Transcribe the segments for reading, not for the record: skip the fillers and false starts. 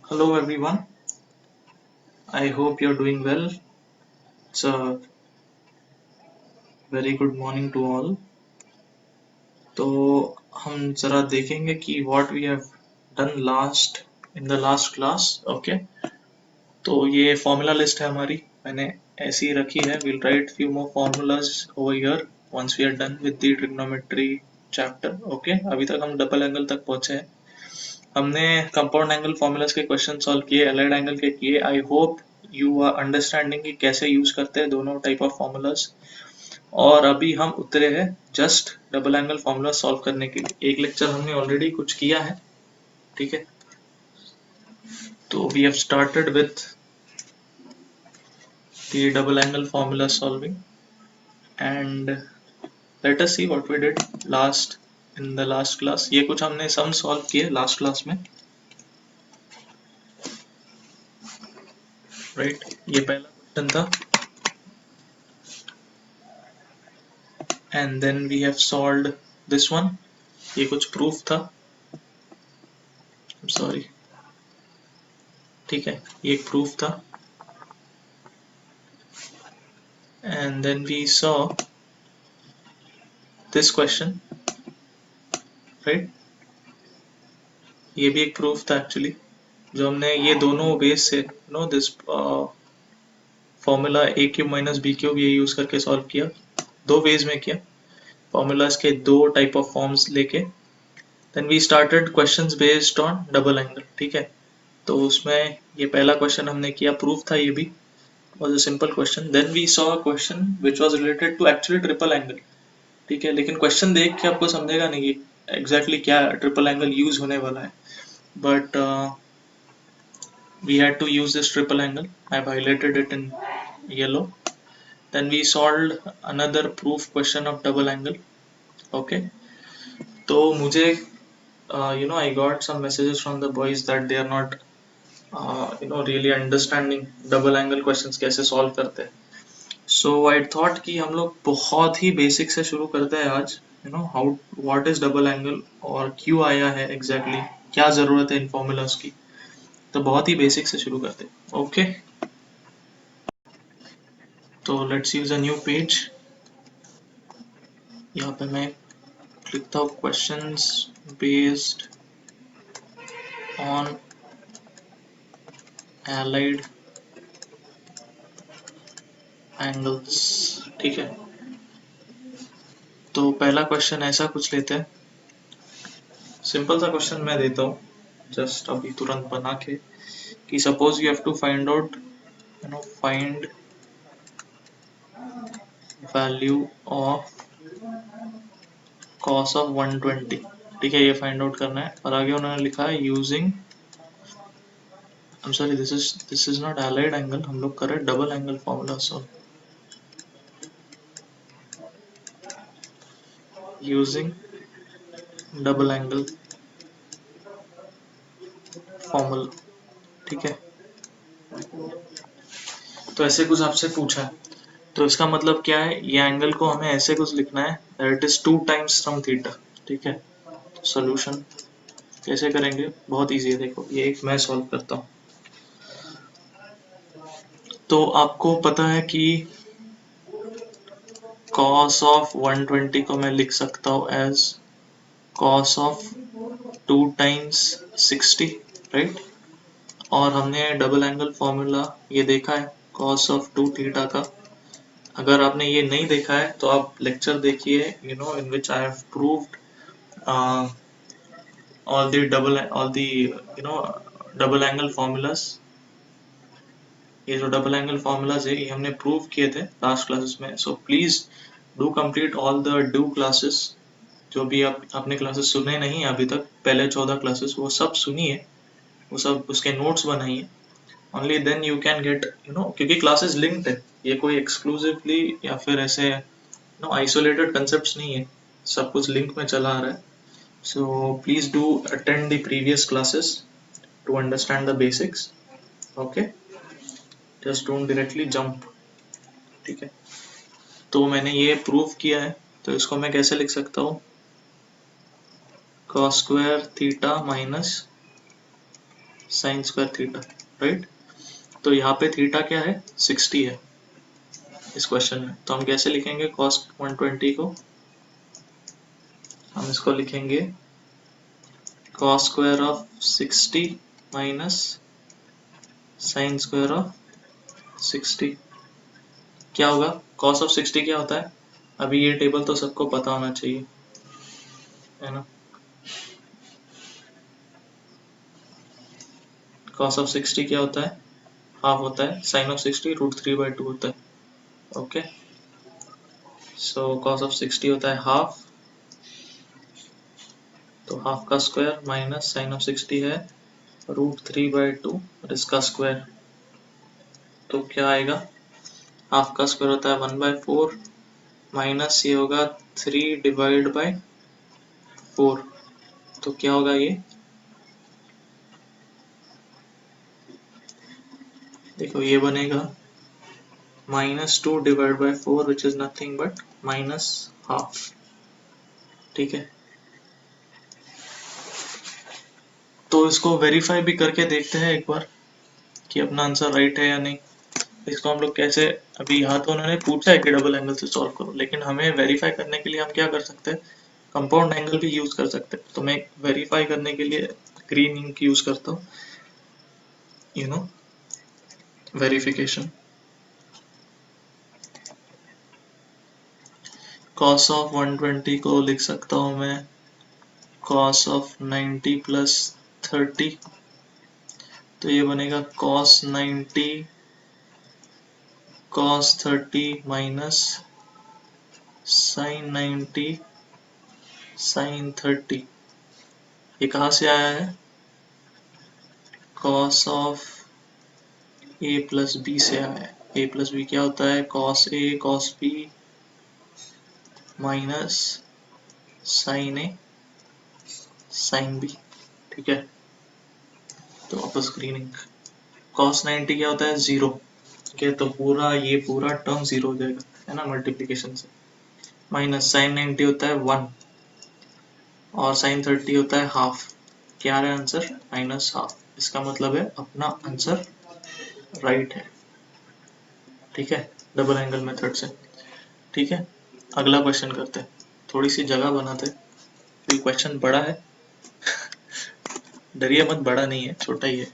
Hello everyone, I hope you're doing well. It's a very good morning to all. तो हम जरा देखेंगे कि what we have done last in the last class. Okay, तो ये formula list है हमारी, मैंने ऐसी ही रखी है. We'll write few more formulas over here once we are done with the trigonometry chapter. Okay, अभी तक हम डबल एंगल तक पहुंचे हैं. हमने कंपाउंड एंगल फॉर्मूलाज के क्वेश्चन सॉल्व किए, एलाइड एंगल के किए. I hope you are understanding कि कैसे यूज करते हैं दोनों टाइप ऑफ फॉर्मूलाज. और अभी हम उतरे हैं just double angle formula solve करने के लिए. एक लेक्चर हमने ऑलरेडी कुछ किया है, ठीक है. तो we have started with the double angle formula solving and let us see what we did last in the last class. ये कुछ हमने सम सॉल्व किए लास्ट क्लास में, राइट. ये पहला क्वेश्चन था and then we have solved this one. ये कुछ प्रूफ था, I'm sorry, ठीक है, ये एक प्रूफ था. and then we saw this question, right. ये भी एक प्रूफ था एक्चुअली, जो हमने ये दोनों बेस से know this formula A cube minus B cube ये यूज करके सॉल्व किया. दो वेज में किया, फॉर्मूलाज के दो टाइप ऑफ फॉर्म्स लेके. Then we started questions based on double angle, ठीक है. तो उसमें ये पहला क्वेश्चन हमने किया, प्रूफ था ये भी, was a simple question. Then we saw a question which was related to actually triple angle, ठीक है. लेकिन क्वेश्चन देख के आपको समझेगा नहीं कि exactly क्या ट्रिपल एंगल यूज होने वाला है, but we had to use this triple angle. I've highlighted it in yellow. Then we solved another proof question of double angle. Okay, तो मुझे I got some messages from the boys that they are not really understanding double angle questions कैसे solve करते हैं. सो I thought कि हम लोग बहुत ही basic से शुरू करते हैं आज. How what is double angle और क्यों आया है एग्जैक्टली, क्या जरूरत है इन फॉर्मूलाज की. तो बहुत ही बेसिक से शुरू करते हैं. ओके, तो let's use a new page. यहाँ पे मैं लिखता हूँ questions based on allied angles, ठीक है. तो पहला क्वेश्चन ऐसा कुछ लेते हैं, सिंपल सा क्वेश्चन मैं देता हूँ जस्ट अभी तुरंत बना के, कि suppose you have to find out find value of cos of 120, ठीक है. ये फाइंड आउट करना है. और आगे उन्होंने लिखा है using, I'm sorry, this is not allied angle, हम लोग कर रहे हैं double angle formula solve using double angle formula, ठीक है. तो ऐसे कुछ आपसे पूछा है, तो इसका मतलब क्या है, ये एंगल को हमें ऐसे कुछ लिखना है that is 2 times from theta, ठीक है. सॉल्यूशन कैसे करेंगे, बहुत इजी है. देखो ये एक मैं सॉल्व करता हूँ. तो आपको पता है कि cos of 120 को मैं लिख सकता हूँ एज cos of 2 times 60, राइट. और हमने डबल एंगल फॉर्मूला ये देखा है cos of 2 थीटा का. अगर आपने ये नहीं देखा है तो आप लेक्चर देखिए, in which I have proved all the double angle formulas. ये जो डबल एंगल फॉर्मूलाज है ये हमने प्रूव किए थे लास्ट क्लासेस में. सो please do complete all the do classes. जो भी आपने क्लासेस सुने नहीं है अभी तक, पहले 14 क्लासेस, वो सब सुनिए, वो सब उसके नोट्स बनाइए. Only then you can get क्योंकि क्लासेस लिंक्ड है, ये कोई एक्सक्लूसिवली या फिर ऐसे आइसोलेटेड कंसेप्ट नहीं है, सब कुछ लिंक में चला आ रहा है. So please do attend the previous classes to understand the basics. Okay, just don't directly jump, ठीक है. तो मैंने ये प्रूव किया है, तो इसको मैं कैसे लिख सकता हूँ, cos square theta minus sine square theta, right. तो यहाँ पे थीटा क्या है, 60 है इस क्वेश्चन में। तो हम कैसे लिखेंगे cos 120 को, हम इसको लिखेंगे cos square of 60 minus sine square of 60। क्या होगा, cos ऑफ 60 क्या होता है, अभी ये टेबल तो सबको पता होना चाहिए, है ना। cos ऑफ 60 क्या होता है, हाफ होता है, साइन ऑफ 60 √3/2 होता है। ओके, सो cos ऑफ 60 होता है हाफ, तो हाफ का स्क्वायर माइनस साइन ऑफ 60 है √3/2 और इसका स्क्वायर, तो क्या आएगा, हाफ का स्क्वायर होता है 1/4 माइनस ये होगा 3/4, तो क्या होगा ये, देखो ये बनेगा -2/4 विच इज नथिंग बट -हाफ, ठीक है। तो इसको वेरीफाई भी करके देखते हैं एक बार कि अपना आंसर राइट है या नहीं। इसको हम लोग कैसे, अभी यहाँ तो उन्होंने पूछा है कि डबल एंगल से सॉल्व करो, लेकिन हमें वेरीफाई करने के लिए हम क्या कर सकते हैं, कंपाउंड एंगल भी यूज कर सकते हैं। तो मैं वेरीफाई करने के लिए ग्रीन इंक यूज करता हूँ, you know, verification. cos of 120 को लिख सकता हूँ मैं cos ऑफ 90 प्लस 30, तो ये बनेगा cos 90 cos 30 minus sin 90 sin 30। ये कहाँ से आया है, cos of a plus b से आया है। a प्लस b क्या होता है, cos a cos b minus sin a sin b, ठीक है। तो वापस ग्रीन इंक, cos 90 क्या होता है, 0, ठीक है, तो पूरा ये पूरा टर्म 0 हो जाएगा, है ना, मल्टीप्लीकेशन से। माइनस sin 90 होता है 1 और sin 30 होता है हाफ, क्या है आंसर, -हाफ। इसका मतलब है अपना आंसर राइट है, ठीक है, डबल एंगल मेथड से। ठीक है, अगला क्वेश्चन करते हैं, थोड़ी सी जगह बनाते हैं, क्योंकि क्वेश्चन बड़ा है। डरिए मत, बड़ा नहीं है, छोटा ही है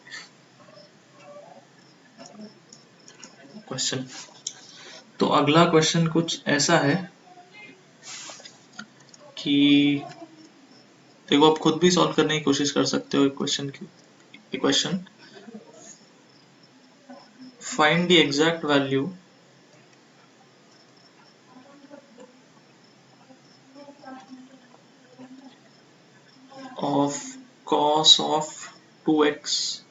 क्वेश्चन। तो अगला क्वेश्चन कुछ ऐसा है कि देखो, आप खुद भी सॉल्व करने की कोशिश कर सकते हो क्वेश्चन की। Equation, find the exact value of cos of 2x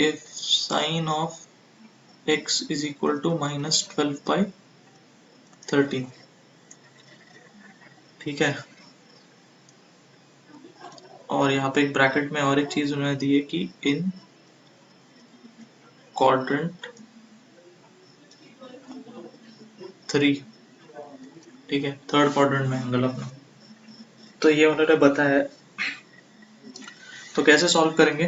if sin of x is equal to -12/13, ठीक है। और यहाँ पे एक ब्रैकेट में और एक चीज उन्होंने दी है कि इन क्वाड्रेंट 3, ठीक है, थर्ड क्वाड्रेंट में एंगल अपना, तो ये उन्होंने बताया है। तो कैसे सॉल्व करेंगे,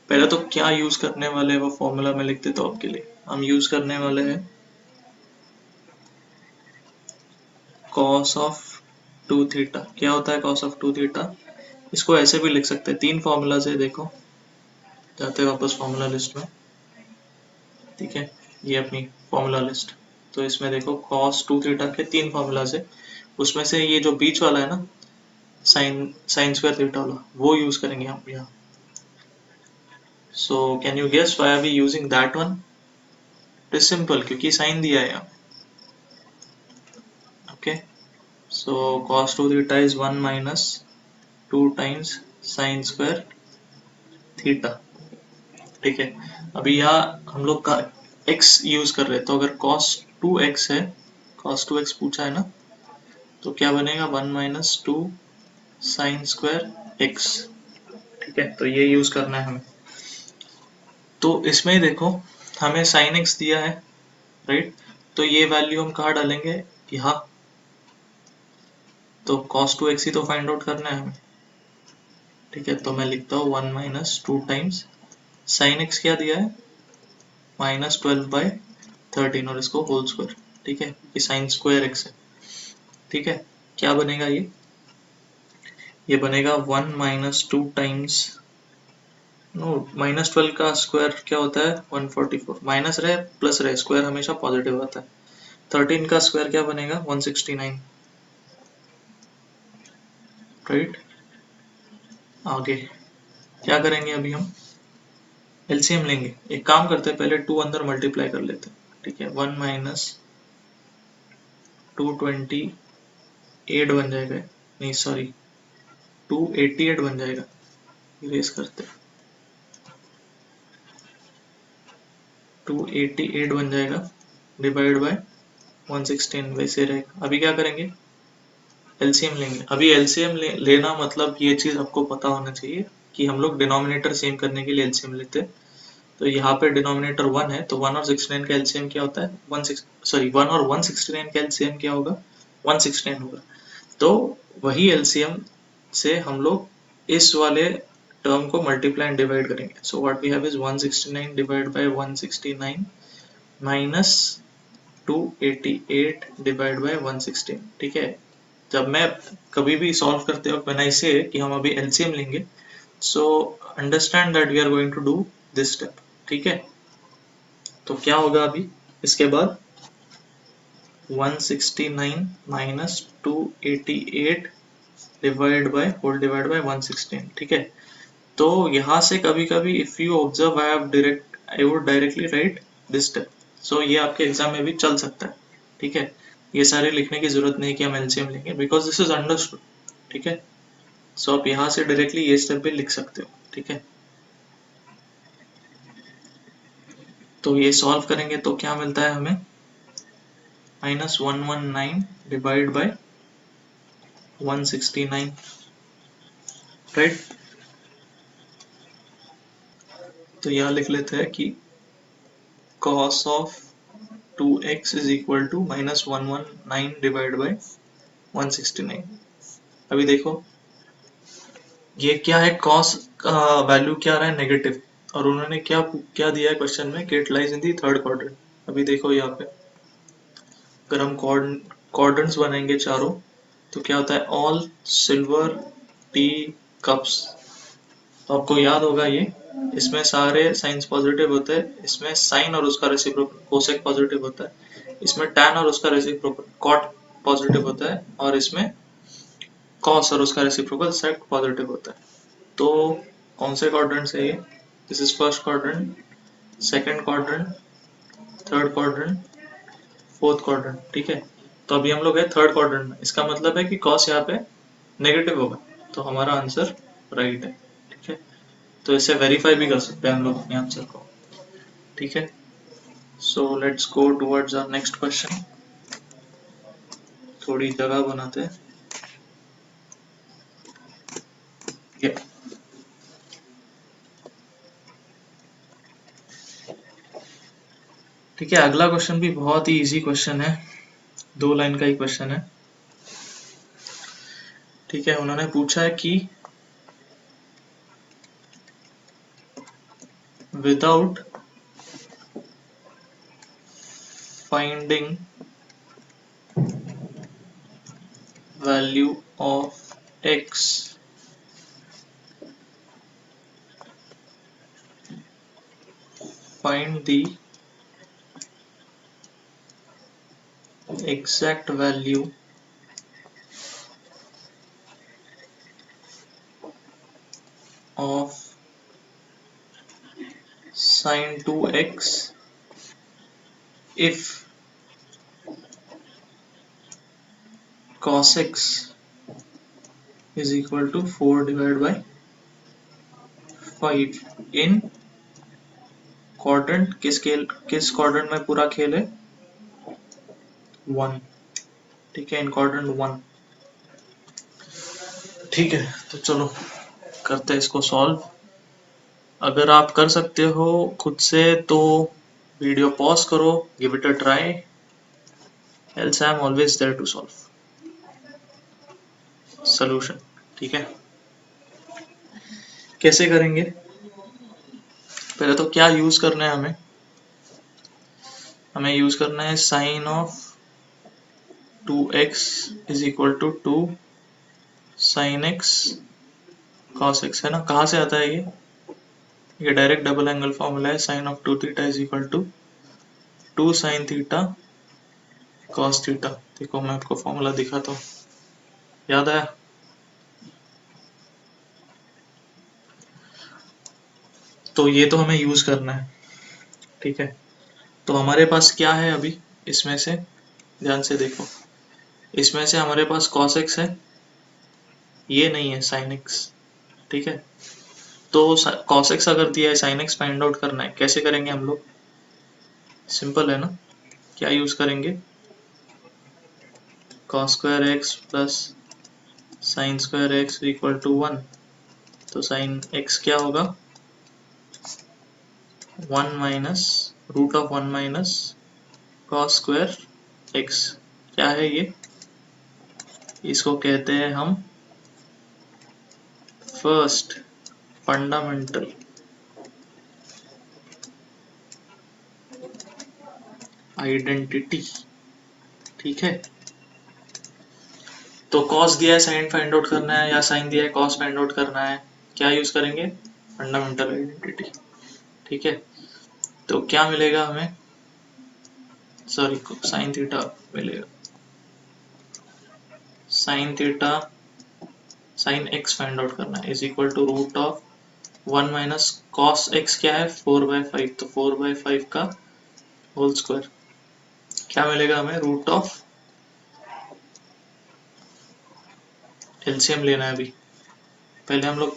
पहले तो क्या यूज करने वाले हैं वो फॉर्मूला में लिख देता हूँ आपके लिए। हम यूज करने वाले हैं cos ऑफ 2 थीटा। क्या होता है cos ऑफ 2 थीटा, इसको ऐसे भी लिख सकते हैं, तीन फॉर्मूला से, देखो जाते हैं वापस फॉर्मूला लिस्ट में, ठीक है, ये अपनी फॉर्मूला लिस्ट। तो इसमें देखो cos 2 थीटा के तीन फॉर्मूला से, उसमें से ये जो बीच वाला है ना, साइन स्क्वायर थीटा वाला, वो यूज करेंगे हम यहाँ। So can you guess why are we using that one, it is simple, क्योंकि साइन दिया है यहाँ। Okay, so cos 2 theta is 1 minus 2 times sine square theta, ठीक है। अभी यहाँ हम लोग का x यूज कर रहे हैं, तो अगर cos 2x है, cos 2x पूछा है ना, तो क्या बनेगा 1 माइनस 2 साइन स्क्वायर x, ठीक है। तो ये यूज करना है हमें। तो इसमें देखो हमें साइन x दिया है, राइट, तो ये वैल्यू हम कहाँ डालेंगे, यहाँ। तो cos 2x ही तो फाइंड आउट करना है हमें, ठीक है, तो मैं लिखता हूँ 1 माइनस 2 टाइम्स साइन एक्स क्या दिया है -12/13 और इसको होल स्क्वायर। ठीक है, ये साइन स्क्वायर एक्स है। ठीक है, क्या बनेगा ये बनेगा 1 माइनस 2 टाइम्स नो -12 का स्क्वायर क्या होता है 144, माइनस रहे प्लस रहे स्क्वायर हमेशा पॉजिटिव आता है। 13 का स्क्वायर क्या बनेगा 169, राइट। आगे क्या करेंगे अभी हम एलसीएम लेंगे। एक काम करते हैं पहले 2 अंदर मल्टीप्लाई कर लेते हैं। ठीक है, 1 माइनस 228 बन जाएगा, नहीं सॉरी 288 बन जाएगा, इरेज करते हैं 288 बन जाएगा डिवाइड बाय 116 वैसे रहेगा। अभी क्या करेंगे एलसीएम लेंगे। अभी एलसीएम लेना मतलब ये चीज आपको पता होना चाहिए कि हम लोग डिनोमिनेटर सेम करने के लिए एलसीएम लेते हैं। तो यहाँ पे डिनोमिनेटर 1 है तो 1 और 69 का एलसीएम क्या होता है 1 और 169 का एलसीएम क्या होगा 169 होगा। तो वही एलसीएम से हम लोग इस वाले टर्म को मल्टीप्लाई एंड डिवाइड करेंगे। So what we have is 169 divide by 169 minus 288 divide by 116। ठीक है, जब मैं कभी भी सॉल्व करते वक्त when I say कि हम अभी एलसीएम लेंगे, so understand that we are going to do this step. ठीक है, तो क्या होगा अभी इसके बाद 169 माइनस 288 डिवाइड बाय 116। ठीक है, तो यहाँ से कभी कभी if you observe I would directly write this step. So ये आपके एग्जाम में भी चल सकता है। ठीक है, ये सारे लिखने की जरूरत नहीं कि हम एलसीएम लेंगे बिकॉज दिस इज अंडरस्टूड। ठीक है, सो आप यहाँ से डायरेक्टली ये स्टेप भी लिख सकते हो। ठीक है, तो ये सॉल्व करेंगे तो क्या मिलता है हमें -119 डिवाइड बाय 169, राइट। तो यहाँ लिख लेते हैं कि cos of 2x is equal to -119 divide by 169। अभी देखो ये क्या है cos का वैल्यू क्या आ रहा है नेगेटिव, और उन्होंने क्या क्या दिया है क्वेश्चन में कि it lies in the third quadrant. अभी देखो यहाँ पे अगर हम क्वाड्रेंट्स बनाएंगे चारों तो क्या होता है ऑल सिल्वर टी कप्स। तो आपको याद होगा ये इसमें सारे साइंस पॉजिटिव होते हैं, इसमें साइन और उसका रेसिप्रोकल कोसेक पॉजिटिव होता है, इसमें टैन और उसका रेसिप्रोकल कॉट पॉजिटिव होता है, और इसमें कॉस और उसका रेसिप्रोकल सेक पॉजिटिव होता है। तो कौन से क्वाड्रेंट से ये this is first quadrant, second quadrant, third quadrant, fourth quadrant. ठीक है, तो अभी हम लोग है थर्ड क्वाड्रेंट में, इसका मतलब है कि कॉस यहाँ पे नेगेटिव होगा, तो हमारा आंसर राइट है। ठीक है, तो इसे वेरीफाई भी कर सकते हैं हम लोग अपने आंसर को। ठीक है, so let's go towards our next question. थोड़ी जगह बनाते हैं। yeah. ठीक है, अगला क्वेश्चन भी बहुत ही इजी क्वेश्चन है, 2 लाइन का ही क्वेश्चन है। ठीक है, उन्होंने पूछा है कि without finding value of x find the exact value of sin 2x if cos x is equal to 4 divided by 5 in quadrant किस क्वाड्रेंट में पूरा खेल है 1। ठीक है, इन क्वाड्रेंट 1। ठीक है, तो चलो करते हैं इसको सॉल्व। अगर आप कर सकते हो खुद से तो वीडियो पॉज करो, give it a try, else I am always there to solve solution. ठीक है, कैसे करेंगे? पहले तो क्या यूज करना है हमें? हमें यूज करना है sine of 2x is equal to 2 sine x cos x, है ना? कहाँ से आता है ये डायरेक्ट डबल एंगल फॉर्मूला है। Sine of 2 theta is equal to 2 sine theta cos theta. देखो मैं आपको फॉर्मूला दिखाता हूँ, याद आया? तो ये तो हमें यूज करना है, ठीक है। तो हमारे पास क्या है अभी इसमें से? ध्यान से देखो, इसमें से हमारे पास cos x है, ये नहीं है sin x, ठीक है। तो cos x अगर दिया है, sin x फाइंड आउट करना है, कैसे करेंगे हम लोग? सिंपल है ना। क्या यूज करेंगे? cos square x plus sin square x equal to 1। तो sin x क्या होगा? 1 minus root of 1 minus cos square x। क्या है ये? इसको कहते हैं हम फर्स्ट फंडामेंटल आइडेंटिटी, ठीक है। तो cos दिया है, sin फाइंड आउट करना है, या sin दिया है cos फाइंड आउट करना है, क्या यूज करेंगे? फंडामेंटल आइडेंटिटी, ठीक है। तो क्या मिलेगा हमें? सॉरी, sin थीटा मिलेगा। sin theta sin x find out करना है is equal to root of 1 minus cos x क्या है? 4/5। तो 4/5 का होल स्क्वायर। क्या मिलेगा हमें? रूट ऑफ, एलसीएम लेना है अभी। पहले हम लोग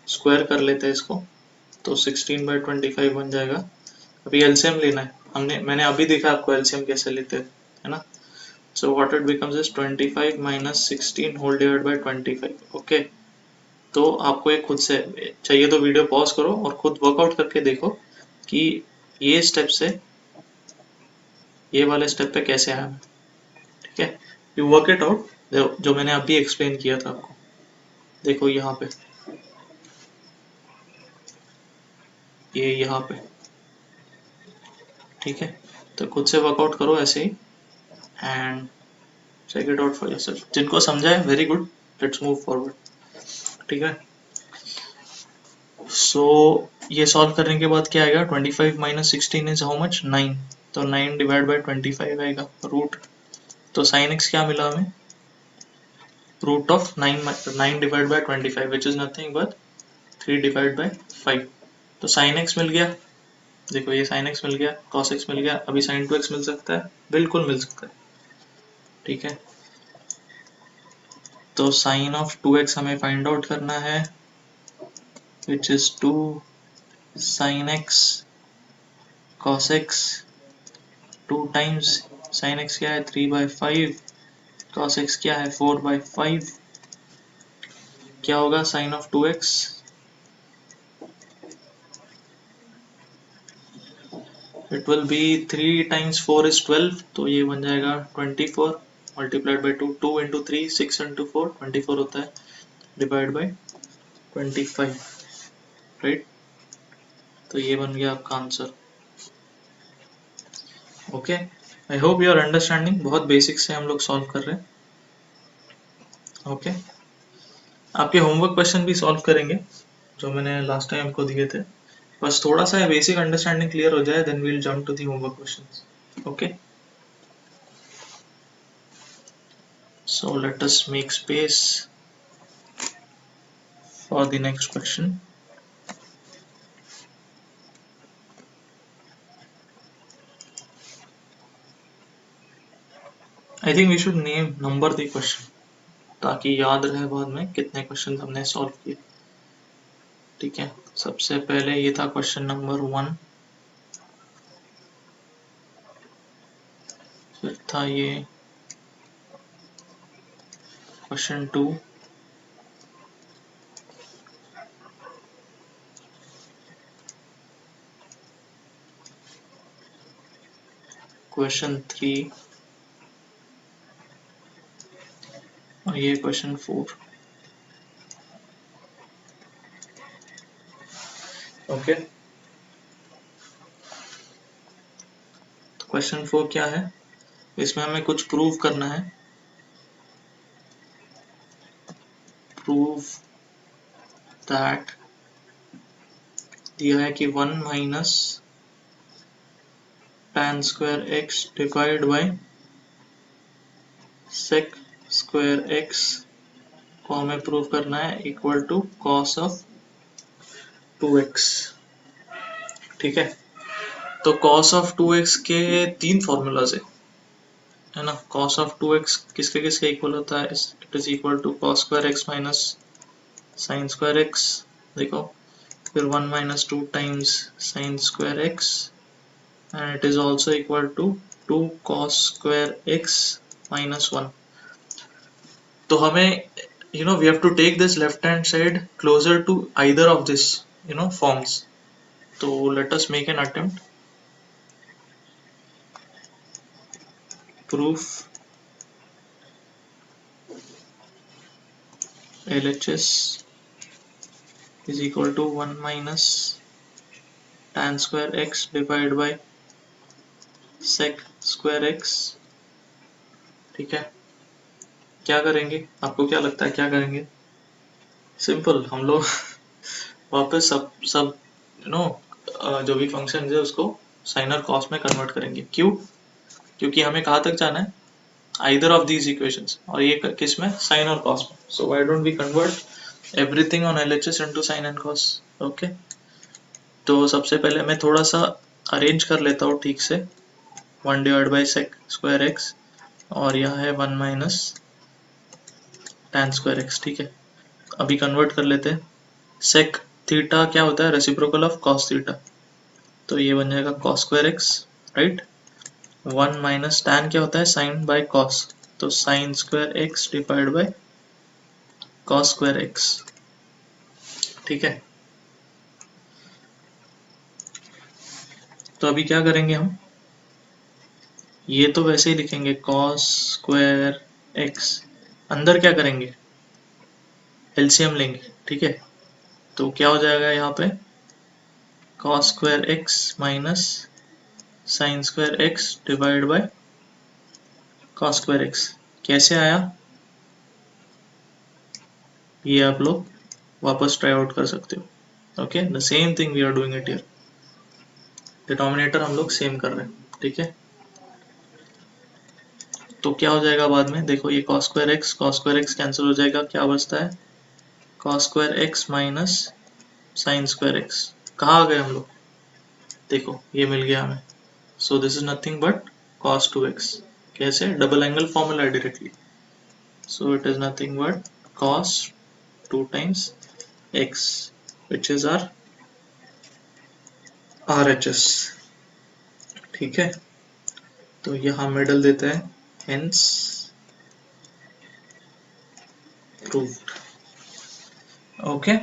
स्क्वायर कर लेते हैं इसको, तो 16/25 बन जाएगा। अभी एलसीएम लेना है, मैंने अभी देखा आपको एलसीएम कैसे लेते हैं, है ना। So what it becomes is 25 minus 16 whole divide by 25। Okay, तो आपको ये खुद से चाहिए तो वीडियो पॉज करो और खुद वर्कआउट करके देखो कि ये स्टेप से ये वाले स्टेप पे कैसे आया, ठीक है। यू वर्क इट आउट, जो मैंने अभी एक्सप्लेन किया था आपको। देखो यहाँ पे, ये यहाँ पे, ठीक है। तो खुद से वर्कआउट करो ऐसे ही and check it out for yourself. जिनको समझा है very good, let's move forward, ठीक है। सो ये सॉल्व करने के बाद क्या आएगा? 25 माइनस 16 इज हाउ मच? 9। तो 9 डिवाइड बाय 25 आएगा रूट। तो साइन एक्स क्या मिला हमें? Root of 9 divide by 25 which is nothing but 3 divide by 5। तो साइन एक्स मिल गया। देखो ये साइन एक्स मिल गया, कॉस एक्स मिल गया। अभी साइन 2x मिल सकता है, बिल्कुल मिल सकता है, ठीक है। तो साइन ऑफ 2x हमें फाइंड आउट करना है, which is 2 sine x cos x। 2 times sign x क्या है? 3/5। cos x क्या है? 4/5। क्या होगा sine of 2x? It will be 3 times 4 is 12, तो ये बन जाएगा 24 मल्टीप्लाइड बाई 2। 2 इंटू 3 6 इंटू 4 24 होता है, डिवाइड बाई 25, राइट। तो ये बन गया आपका answer. Okay, I hope you are understanding. बहुत बेसिक से हम लोग सॉल्व कर रहे हैं, ओके। आपके होमवर्क क्वेश्चन भी सॉल्व करेंगे जो मैंने लास्ट टाइम आपको दिए थे। बस थोड़ा सा बेसिक अंडरस्टैंडिंग क्लियर हो जाए, then we'll jump to the homework questions, okay. So let us make space for the next question. I think we should number the question ताकि याद रहे बाद में कितने क्वेश्चन हमने सॉल्व किए, ठीक है। सबसे पहले ये था क्वेश्चन नंबर 1, फिर था ये क्वेश्चन 2, क्वेश्चन 3 और ये क्वेश्चन 4। ओके, तो क्वेश्चन 4 क्या है, इसमें हमें कुछ प्रूव करना है। प्रूव दैट दिया है कि 1 minus tan square x divide by sec square x को हमें प्रूव करना है equal to cos of 2x। ठीक है, तो cos ऑफ 2x के 3 फॉर्मूलाज है ना। cos ऑफ 2x किसके किसके इक्वल होता है, it is equal to cos square x minus sine square x. देखो, फिर 1 minus 2 times sine square x and it is also equal to 2 cos square x minus 1। तो हमें we have to take this left hand side closer to either of this forms. So let us make an attempt. Proof LHS is equal to 1 minus tan square x divided by sec square x। ठीक है, क्या करेंगे, आपको क्या लगता है क्या करेंगे? सिंपल, हम लोग वापस सब सब जो भी फंक्शन है उसको साइन और कॉस में कन्वर्ट करेंगे। क्यों? क्योंकि हमें कहाँ तक जाना है, either of these equations, और ये किस में, साइन और कॉस में। so why don't we convert everything on LHS into sin and cos। Okay, तो सबसे पहले मैं थोड़ा सा अरेंज कर लेता हूँ ठीक से। 1 divide by sec square x और यह है 1 माइनस tan स्क्वायर एक्स। ठीक है, अभी कन्वर्ट कर लेते हैं। सेक थीटा क्या होता है, रेसिप्रोकल ऑफ कॉस थीटा, तो ये बन जाएगा cos square x, right. 1 minus tan क्या होता है, साइन बाय कॉस, तो sign square x divide by cos square x. ठीक है, तो अभी क्या करेंगे हम, ये तो वैसे ही लिखेंगे कॉस स्क्वायर एक्स, अंदर क्या करेंगे, एलसीएम लेंगे। ठीक है, तो क्या हो जाएगा यहाँ पे, cos square x minus sine square x divide by cos square x. कैसे आया ये आप लोग वापस ट्राई आउट कर सकते हो। Okay, the same thing we are doing it here, denominator हम लोग सेम कर रहे हैं। ठीक है, तो क्या हो जाएगा बाद में, देखो ये cos स्क्वायर एक्स कैंसिल हो जाएगा, क्या बचता है cos square x minus sine square x. कहाँ आ गए हम लोग, देखो ये मिल गया हमें। So this is nothing but cos 2x। कैसे, double angle formula directly, so it is nothing but cos 2 times x which is our RHS। ठीक है, तो यहाँ मिडल देते हैं, hence proved। okay,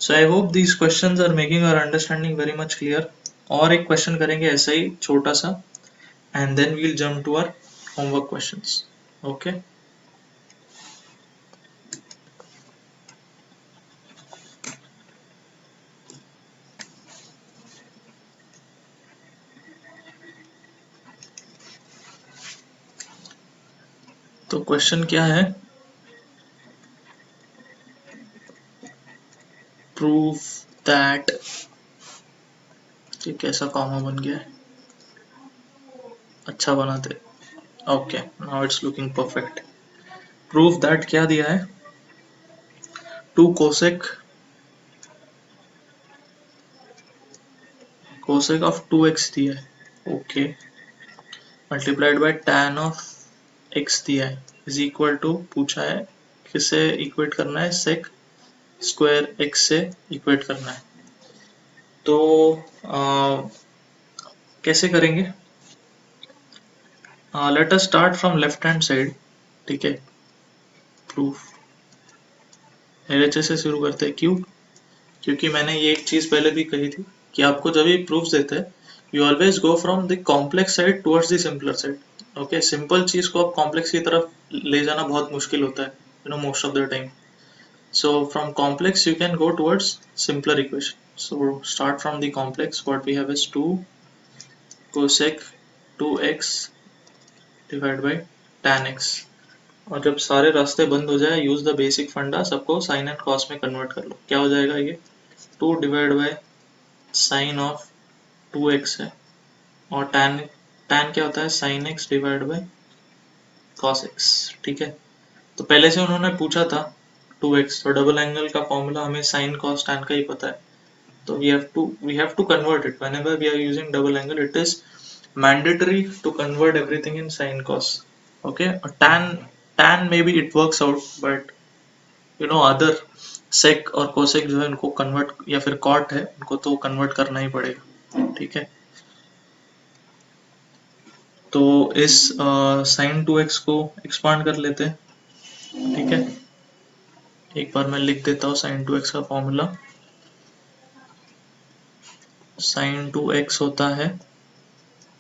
so I hope these questions are making our understanding very much clear। और एक question करेंगे ऐसा ही छोटा सा, and then we'll jump to our homework questions। okay, तो क्वेश्चन क्या है, प्रूव दैट, ये कैसा कॉमा बन गया है, अच्छा बनाते। Okay, now it's looking perfect. Prove that क्या दिया है, 2 कोसेक ऑफ 2x दिया है। Okay, multiplied by tan of x दिया है, इज इक्वल टू, पूछा है किससे इक्वेट करना है, सेक स्क्वायर x से इक्वेट करना है। तो कैसे करेंगे, let us start from left hand side. ठीक है, प्रूफ LHS से शुरू करते हैं। क्यों? क्योंकि मैंने ये एक चीज पहले भी कही थी कि आपको जब ये प्रूफ देते हैं, you always go from the complex side towards the simpler side. Okay, simple चीज को आप कॉम्प्लेक्स की तरफ ले जाना बहुत मुश्किल होता है, most of the time. So from complex you can go towards simpler equation. So start from the complex. What we have is 2 cosec 2x divided by tan x. और जब सारे रास्ते बंद हो जाए यूज द बेसिक फंडा, सबको sign and cos में कन्वर्ट कर लो. क्या हो जाएगा ये 2 divide by sign of 2x है, और tan tan क्या होता है sine x divide by cos x. ठीक है, तो पहले से उन्होंने पूछा था 2x, तो डबल एंगल का फॉर्मूला हमें साइन कॉस tan का ही पता है, तो we have to convert it whenever we are using double angle. It is mandatory to convert everything in sin cos. Okay, tan maybe it works out, but other sec और cosec जो है इनको convert, या फिर cot है इनको तो convert करना ही पड़ेगा. ठीक है, तो इस sin 2x को एक्सपांड कर लेते हैं. ठीक है, एक बार मैं लिख देता हूँ sin 2x का फॉर्मूला. sin 2x होता है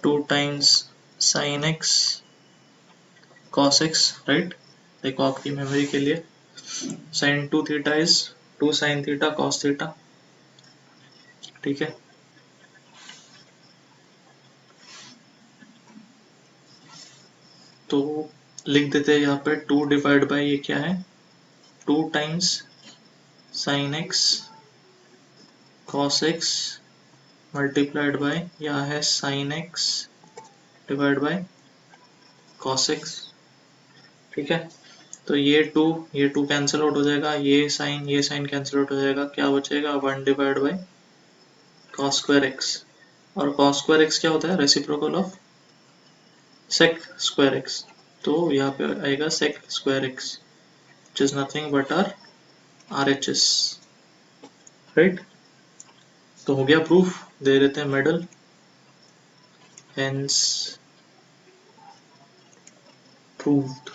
2 times sin x cos x, right. देखो आपकी मेमोरी के लिए sin 2 theta is 2 sin theta cos theta. ठीक है, तो लिख देते हैं यहाँ पे 2 डिवाइड बाय ये क्या है 2 times sin x cos x multiplied by यहाँ है sin x divide by cos x. ठीक है, तो ये 2 कैंसिल आउट हो जाएगा, ये साइन कैंसिल आउट हो जाएगा, क्या बचेगा 1 divide by cos square x. और cos स्क्वायर x क्या होता है reciprocal of sec square x, तो यहाँ पे आएगा sec square x which is nothing but our RHS, right. तो हो गया प्रूफ, दे देते हैं मेडल. Hence proved.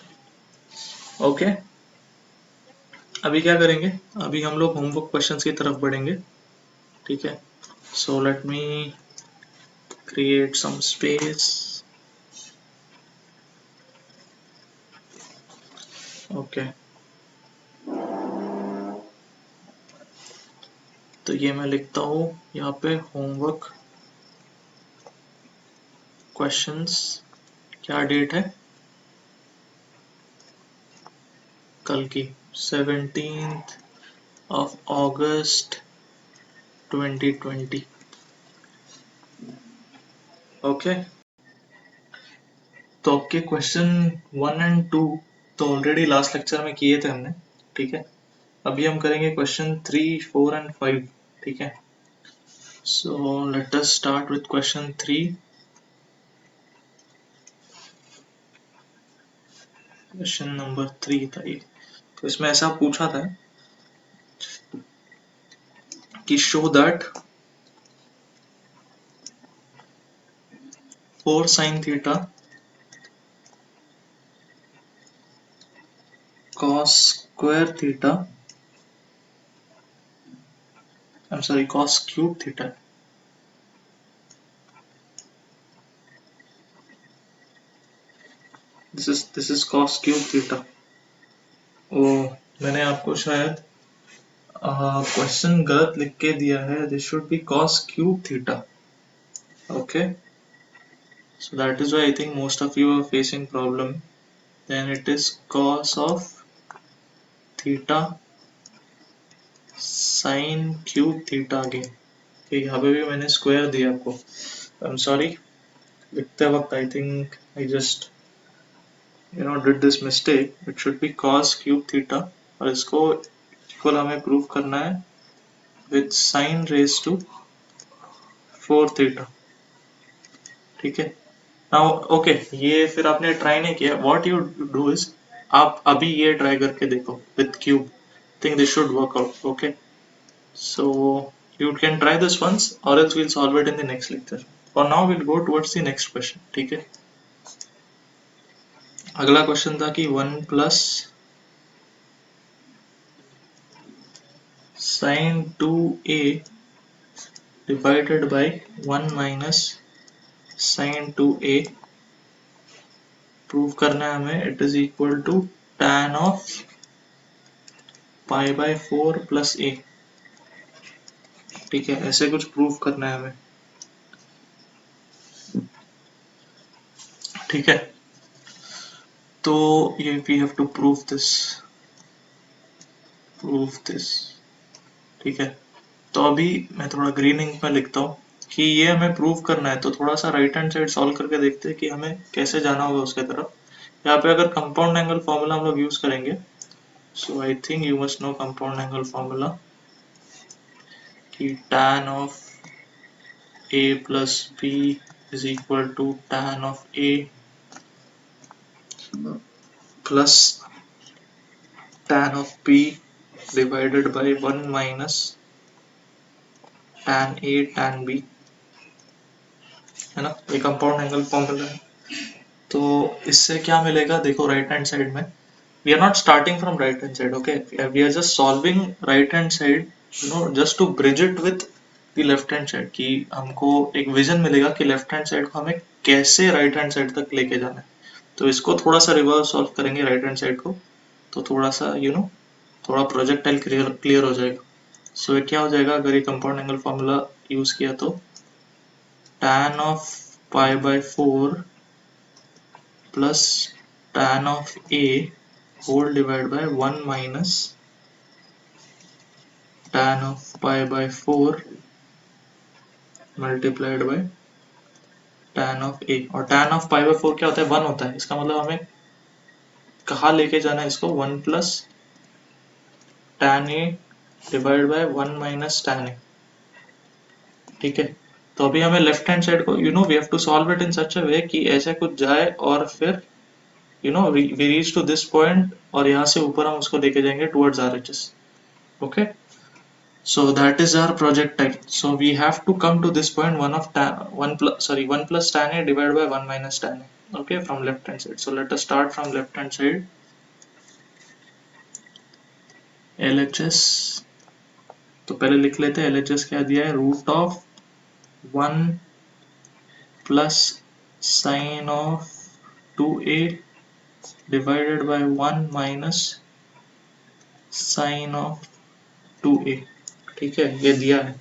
ओके, अभी क्या करेंगे, अभी हम लोग होमवर्क क्वेश्चंस की तरफ बढ़ेंगे. ठीक है, so let me create some space. Okay, तो ये मैं लिखता हूँ यहाँ पे होमवर्क क्वेश्चंस. क्या डेट है कल की 17th of August 2020. ओके, तो आपके क्वेश्चन 1 एंड 2 तो ऑलरेडी लास्ट लेक्चर में किए थे हमने. ठीक है, अभी हम करेंगे क्वेश्चन 3, 4 एंड 5. ठीक है, so let us start with question 3. Question number 3 था ये. तो इसमें ऐसा पूछा था कि show that 4 sin theta cos square theta, I'm sorry, cos cube theta. This is cos cube theta. ओ, मैंने आपको शायद क्वेश्चन गलत लिख के दिया है. This should be cos cube theta. Okay, so that is why I think most of you are facing problem. Then it is cos of theta sin cube theta again. okay, यहाँ पे भी मैंने square दिया आपको. I'm sorry, लिखते वक्त I think I just did this mistake. It should be cos cube theta, और इसको इक्वल हमें प्रूव करना है with sin raised to 4 theta. ठीक है, नाउ ओके, ये फिर आपने ट्राई नहीं किया. व्हाट यू डू इज आप अभी ये ट्राई करके देखो with cube. Think this should work out. Okay, so you can try this once or else we'll solve it in the next lecture. For now we'll go towards the next question. ठीक है, अगला question था कि 1 plus sin 2a divided by 1 minus sin 2a prove करना है हमें. It is equal to tan of π/4 plus a, ठीक है, ऐसे कुछ प्रूव करना है हमें, ठीक है। तो ये we have to prove this, ठीक है। तो अभी मैं थोड़ा ग्रीन इंक में लिखता हूँ कि ये हमें प्रूव करना है, तो थोड़ा सा राइट हैंड साइड सॉल्व करके देखते हैं कि हमें कैसे जाना होगा उसके तरफ। यहाँ पे अगर कंपाउंड एंगल फॉर्मूला हम लोग यूज करेंगे, so I think you must know compound angle formula कि tan of a plus b is equal to tan of a plus tan of b divided by 1 minus tan a tan b, है ना, ये compound angle formula है। तो इससे क्या मिलेगा, देखो राइट हैंड साइड में we are not starting from right hand side, okay, we are just solving right hand side, you know, just to bridge it with the left hand side, कि हमको एक विजन मिलेगा कि left hand side को हमें कैसे right hand side तक लेके जाना है। तो इसको थोड़ा सा रिवर्स सॉल्व करेंगे राइट हैंड साइड को, तो थोड़ा सा थोड़ा प्रोजेक्टाइल क्लियर हो जाएगा। सो क्या हो जाएगा अगर ये कंपाउंड एंगल फॉर्मूला यूज किया, तो tan of π/4 plus tan of a whole divided by 1 minus tan of π/4 multiplied by tan of a, और tan of π/4 क्या होता है, 1 होता है। इसका मतलब हमें कहाँ लेके जाना है इसको, 1 plus tan a divide by 1 minus tan a, ठीक है। तो अभी हमें लेफ्ट हैंड साइड को we have to solve it in such a way कि ऐसे कुछ जाए और फिर we reach to this point, और यहाँ से ऊपर हम उसको लेके जाएंगे towards RHS, okay. So that is our projectile. So we have to come to this point 1 plus tan a divided by 1 minus tan a, okay, from left hand side. So let us start from left hand side. LHS, तो पहले लिख लेते हैं LHS क्या दिया है, root of 1 plus sine of 2a divided by 1 minus sine of 2a, ठीक है, ये दिया है।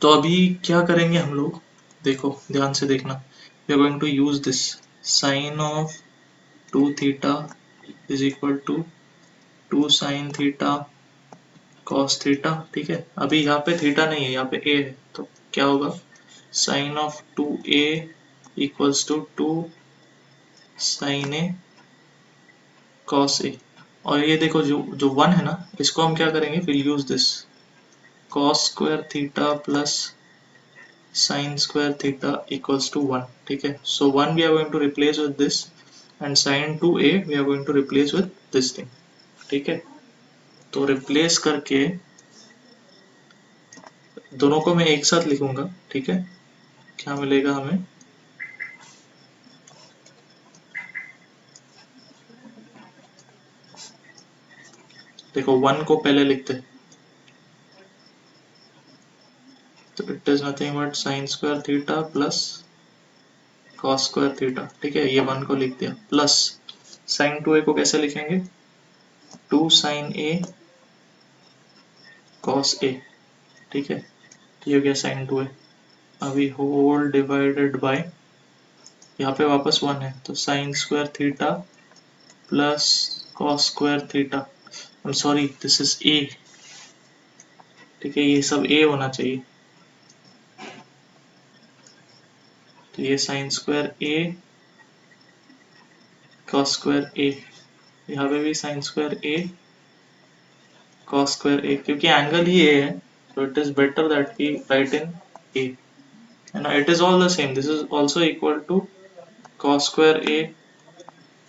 तो अभी क्या करेंगे हम लोग, देखो ध्यान से देखना, we are going to use this sine of 2 theta is equal to 2 sine theta cos theta, ठीक है। अभी यहाँ पे थीटा नहीं है, यहाँ पे a है, तो क्या होगा, sine of 2a equals to 2 sine a cos a, और ये देखो जो 1 है ना, इसको हम क्या करेंगे, will use this cos square theta plus sin square theta equals to 1, ठीक है। So 1 we are going to replace with this and sin 2a we are going to replace with this thing, ठीक है। तो replace करके दोनों को मैं एक साथ लिखूंगा, ठीक है। क्या मिलेगा हमें, देखो 1 को पहले लिखते हैं, तो it is nothing but sin square theta plus cos square theta, ठीक है, ये 1 को लिख दिया, प्लस sin 2a को कैसे लिखेंगे, 2 sin a cos a, ठीक है। ये हो गया sin 2a। अभी होल डिवाइडेड बाय, यहाँ पे वापस 1 है, तो sign square theta plus cos square theta, I am sorry this is a, ठीक है, ये सब a होना चाहिए, तो ये sine square a cos square a, यहाँ पे भी sine square a cos square a, क्योंकि एंगल ही a है, so it is better that we write in a, and it is all the same, this is also equal to cos square a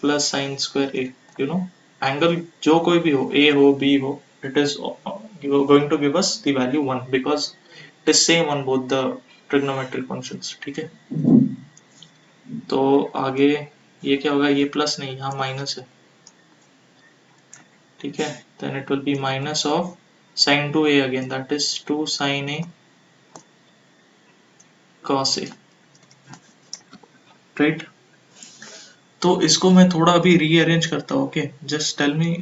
plus sin square a, angle जो कोई भी हो, a हो b हो, it is going to give us the value 1 because it is same on both the trigonometric functions, ठीक है। तो आगे ये क्या होगा, ये प्लस नहीं, यहाँ माइनस है, ठीक है, then it will be minus of sin 2a again, that is 2 sin a cos a, right। तो इसको मैं थोड़ा अभी रीअरेंज करता हूँ, okay, just tell me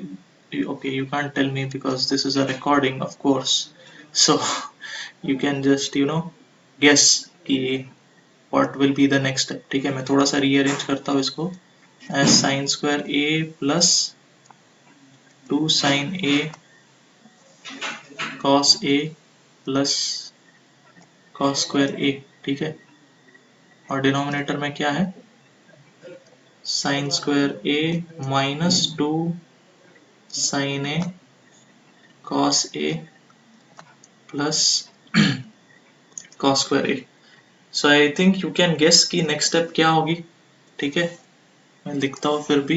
okay, you can't tell me because this is a recording, of course. So you can just guess कि what will be the next step. ठीक है, मैं थोड़ा सा रीअरेंज करता हूँ इसको. as sin square a plus 2 sin a cos a plus cos square a. ठीक है, और डिनोमिनेटर में क्या है, sin square a minus 2 sin a cos a plus cos square a. So I think you can guess कि next step क्या होगी. ठीक है, मैं लिखता हूँ फिर भी.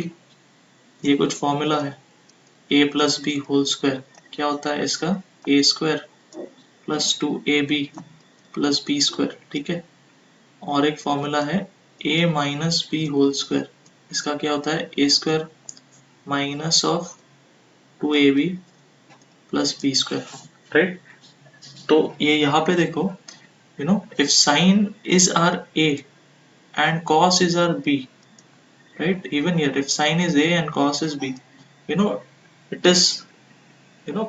ये कुछ फॉर्मूला है, a plus b whole square. क्या होता है इसका, a square plus 2ab plus b square. ठीक है, और एक फॉर्मूला है a minus b whole square. इसका क्या होता है, a square minus of 2ab plus b square. Right, तो ये यहाँ पे देखो, if sine is our a and cos is our b, right, even here if sine is a and cos is b, it is,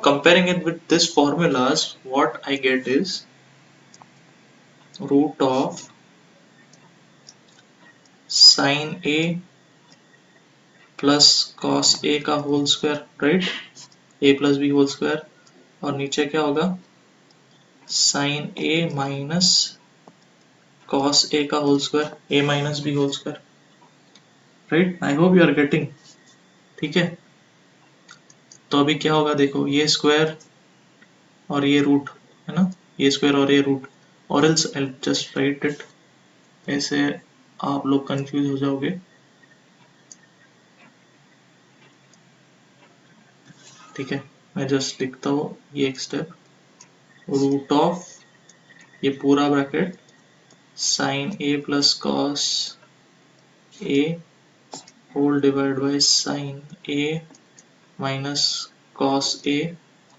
comparing it with this formulas, what I get is root of sin a plus cos a का whole square. Right, a plus b whole square, और नीचे क्या होगा, sin a minus cos a का whole square, a minus b whole square. Right, I hope you are getting. ठीक है, तो अभी क्या होगा देखो, ये स्क्वायर और ये रूट है ना, ये स्क्वायर और ये रूट, और else I just right it, ऐसे आप लोग कंफ्यूज हो जाओगे. ठीक है, मैं जस्ट लिखता हूँ ये एक स्टेप, रूट ऑफ ये पूरा bracket sine a plus cos a whole divide by sine a minus cos a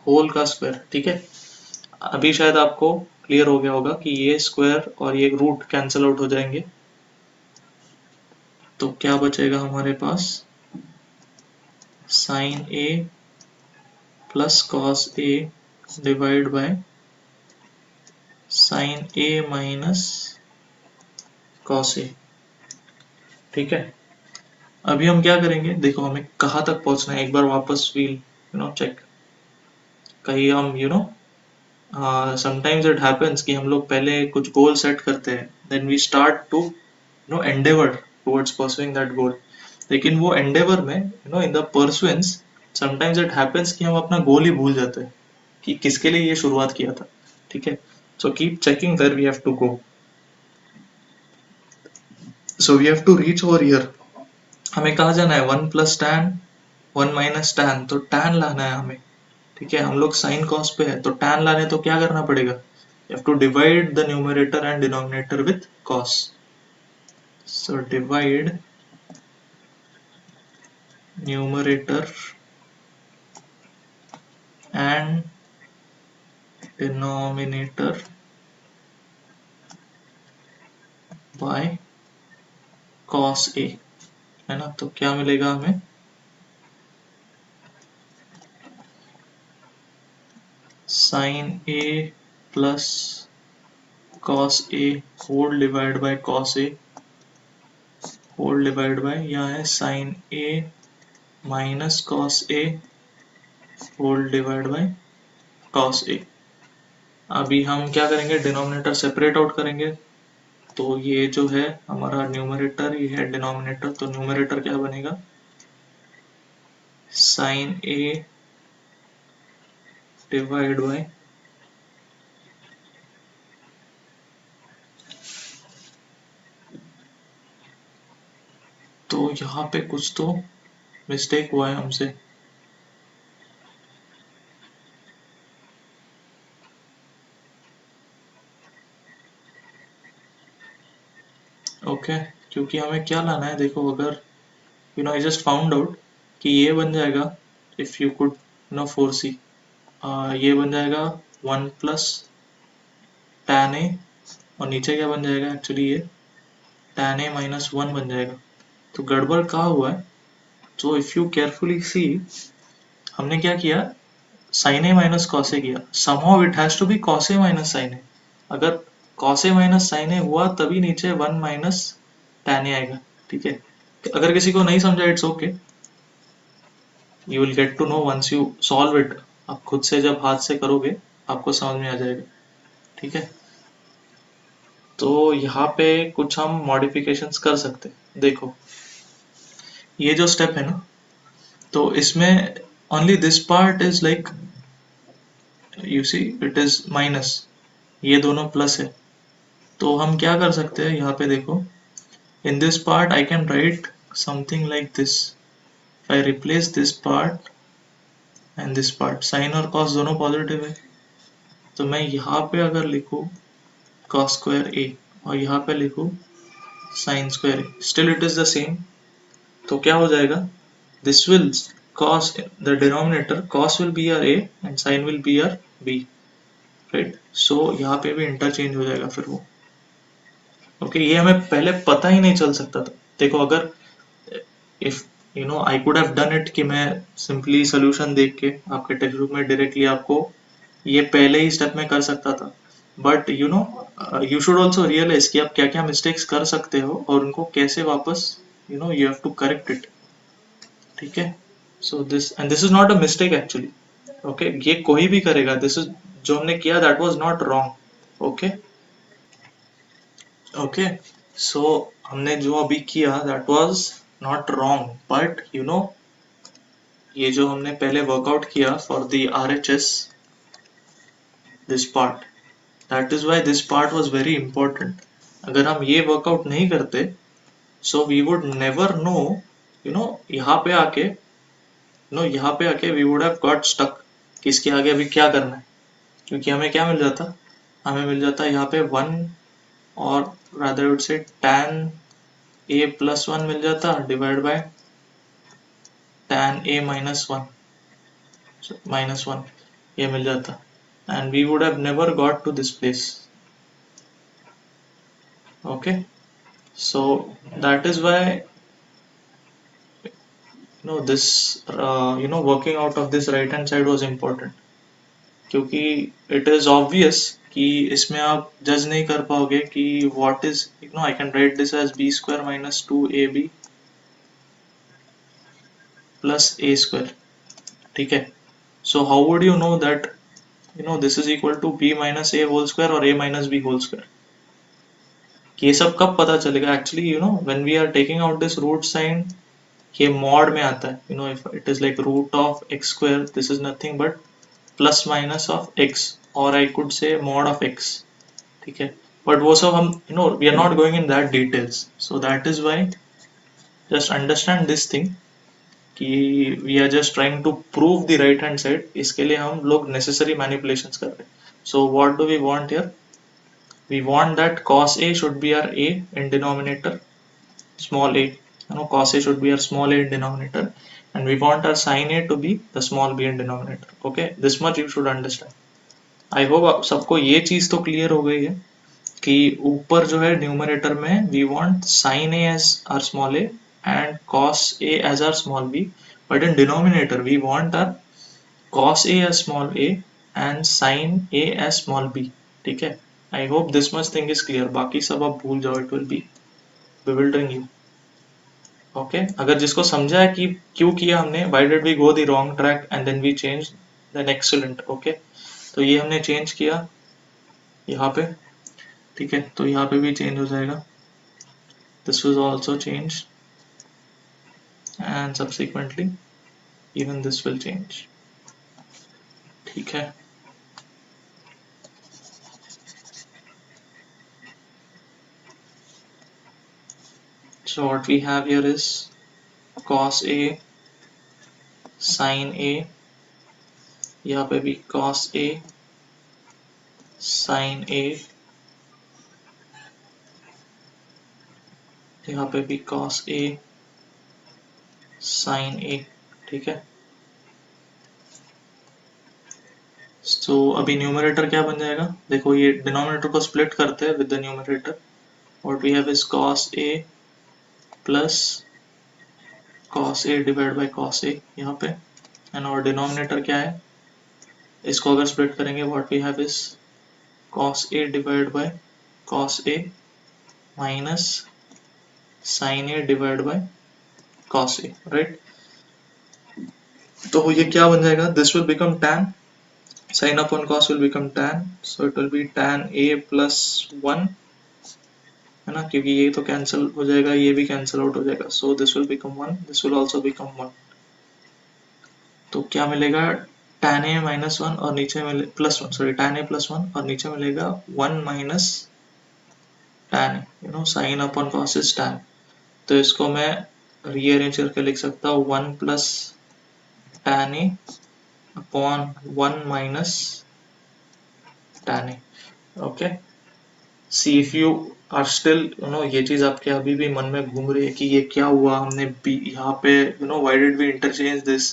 whole का स्क्वायर. ठीक है, अभी शायद आपको क्लियर हो गया होगा कि ये स्क्वायर और ये रूट कैंसिल आउट हो जाएंगे, तो क्या बचेगा हमारे पास, sine a plus cos a divide by sine a minus cos a. ठीक है, अभी हम क्या करेंगे देखो, हमें कहाँ तक पहुंचना है, एक बार वापस वील चेक. कहीं हम समटाइम्स इट हैपेंस कि हम लोग पहले कुछ गोल सेट करते हैं, then we start to endeavour towards pursuing that goal. लेकिन वो एंडेवर में in the pursuance sometimes it happens कि हम अपना गोल ही भूल जाते हैं कि किसके लिए ये शुरुआत किया था. ठीक है, so keep checking where we have to go. So we have to reach over here. हमें कहाँ जाना है, 1 प्लस टैन 1 माइनस टैन, तो टैन लाना है हमें. ठीक है, हम लोग साइन कॉस पे है, तो टैन लाने तो क्या करना पड़ेगा, you have to divide the numerator and denominator with cos. So divide numerator and denominator by cos a, है ना. तो क्या मिलेगा हमें, sin a plus cos a whole divided by cos a whole divided by, यहाँ है sin a minus cos a whole divided by cos a. अभी हम क्या करेंगे, डिनोमिनेटर सेपरेट आउट करेंगे. तो ये जो है हमारा न्यूमरेटर, ये है डिनोमिनेटर, तो न्यूमरेटर क्या बनेगा, साइन ए डिवाइड बाय तो यहाँ पे कुछ तो मिस्टेक हुआ है हमसे. ओके, क्योंकि हमें क्या लाना है देखो, अगर आई जस्ट फाउंड आउट कि ये बन जाएगा, इफ यू कुड फोर सी, ये बन जाएगा 1 प्लस टैन ए, और नीचे क्या बन जाएगा, एक्चुअली ये टैन ए माइनस 1 बन जाएगा. तो गड़बड़ कहाँ हुआ है, तो इफ यू केयरफुली सी, हमने क्या किया, sine a minus cos a किया, somehow it has to be cos a minus sine a. अगर cos a minus sine a हुआ तभी नीचे 1 माइनस टैन ए आएगा, ठीक है। अगर किसी को नहीं समझा, it's okay, you will get to know once you solve it. आप खुद से जब हाथ से करोगे आपको समझ में आ जाएगा, ठीक है। तो यहाँ पे कुछ हम मॉडिफिकेशंस कर सकते हैं। देखो ये जो स्टेप है ना, तो इसमें only this part is like, you see it is minus, ये दोनों प्लस है। तो हम क्या कर सकते हैं यहाँ पे देखो, in this part I can write something like this, if I replace this part and this part, sine और कॉस दोनों पॉजिटिव है, तो मैं यहाँ पे अगर लिखूँ cos square a और यहाँ पे लिखूँ sin square a, still it is the same। तो क्या हो जाएगा, this will cos, the denominator cos will be your a and sin will be your b, right। so यहाँ पे भी इंटरचेंज हो जाएगा फिर वो, ओके। ये हमें पहले पता ही नहीं चल सकता था। देखो अगर if you know I could have done it कि मैं सिंपली सोल्यूशन देख के आपके टेक्स्ट बुक में डायरेक्टली आपको ये पहले ही स्टेप में कर सकता था, but you know you should also realise कि आप क्या क्या मिस्टेक्स कर सकते हो और उनको कैसे वापस you know you have to correct it, ठीक है। So this and this is not a mistake actually, okay, ये कोई भी करेगा, दिस इज जो हमने किया that was not wrong, okay okay. So हमने जो अभी किया that was not wrong, but you know ये जो हमने पहले वर्कआउट किया for the RHS, this part, that is why this part was very important. अगर हम ये वर्कआउट नहीं करते, so we would never know, you know यहाँ पे आके, यहाँ पे आके we would have got stuck कि इसके आगे अभी क्या करना है, क्योंकि हमें क्या मिल जाता, हमें मिल जाता यहाँ पे 1 और rather would say tan a plus 1 मिल जाता divide by tan a minus 1, minus 1 ये मिल जाता, and we would have never got to this place, okay। so that is why this working out of this right hand side was important, क्योंकि it is obvious कि इसमें आप जज नहीं कर पाओगे कि what is, I can write this as b square minus 2ab plus a square, ठीक है। so how would you know that this is equal to b minus a whole square और a minus b whole square, ये सब कब पता चलेगा actually, when we are taking out this root sign, ये mod में आता है, if it is like root of x square, this is nothing but plus minus of x, or I could say mod of x, ठीक है। but वो सब हम we are not going in that details, so that is why just understand this thing कि we are just trying to prove the right hand side, इसके लिए हम लोग necessary manipulations कर रहे हैं। so what do we want here, we want that cos a should be our a in denominator, small a, cos a should be our small a in denominator, and we want our sin a to be the small b in denominator, okay, this much you should understand। I hope आप सबको ये चीज तो clear हो गई है कि ऊपर जो है न्यूमरेटर में we want sin a as our small a and cos a as our small b, but in denominator we want our cos a as small a and sin a as small b, ठीक है। I hope this much thing is clear, बाकी सब आप भूल जाओ, it will be bewildering you, okay। अगर जिसको समझा है कि क्यों किया हमने, why did we go the wrong track and then we changed, then excellent, okay। तो ये हमने चेंज किया यहाँ पे, ठीक है, तो यहाँ पे भी चेंज हो जाएगा, this was also changed and subsequently even this will change, ठीक है। so what we have here is cos a sin a, यहाँ पे भी cos a sin a, यहाँ पे भी cos a sin a, ठीक है। so अभी न्यूमरेटर क्या बन जाएगा, देखो ये डिनोमिनेटर को स्प्लिट करते हैं with the numerator, what we have is cos a plus cos a divided by cos a यहाँ पे, एंड और डिनोमिनेटर क्या है, इसको अगर स्प्लिट करेंगे what we have is cos a divide by cos a minus sin a divide by cos a, right. तो ये क्या बन जाएगा, this will become tan, sin upon cos will become tan, so it will be tan a plus 1, है ना, क्योंकि ये तो कैंसिल हो जाएगा, ये भी कैंसिल आउट हो जाएगा, so this will become 1, this will also become 1। तो क्या मिलेगा, tan a माइनस 1 और नीचे मिले plus 1, sorry tan a plus 1 और नीचे मिलेगा 1 minus tan, you know sin upon cos is tan। तो इसको मैं रीअरेंज करके लिख सकता हूँ 1 plus tan a upon 1 minus tan a। Okay, see if you are still you know, ये चीज आपके अभी भी मन में घूम रही है कि ये क्या हुआ, हमने बी यहाँ पे you know why did we interchange this,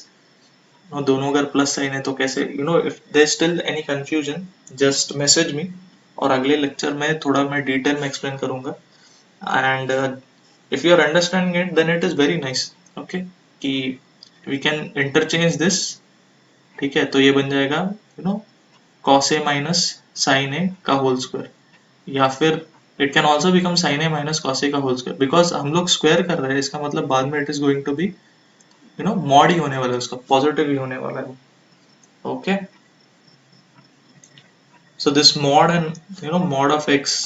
no दोनों अगर प्लस साइन है तो कैसे, you know if there still any confusion just message me, और अगले लेक्चर में थोड़ा मैं डिटेल में एक्सप्लेन करूंगा। And if you are understanding it then it is very nice, okay, कि वी कैन इंटरचेंज दिस, ठीक है। तो ये बन जाएगा you know cos a minus sine a का होल स्क्वायर, या फिर it can also become sine a minus cos a का होल स्क्वायर, बिकॉज हम लोग स्क्वायर कर रहे हैं, इसका मतलब बाद में it is going to be you know mod ही होने वाला है, उसका पॉजिटिव ही होने वाला है। Okay, so this mod and you know mod of x,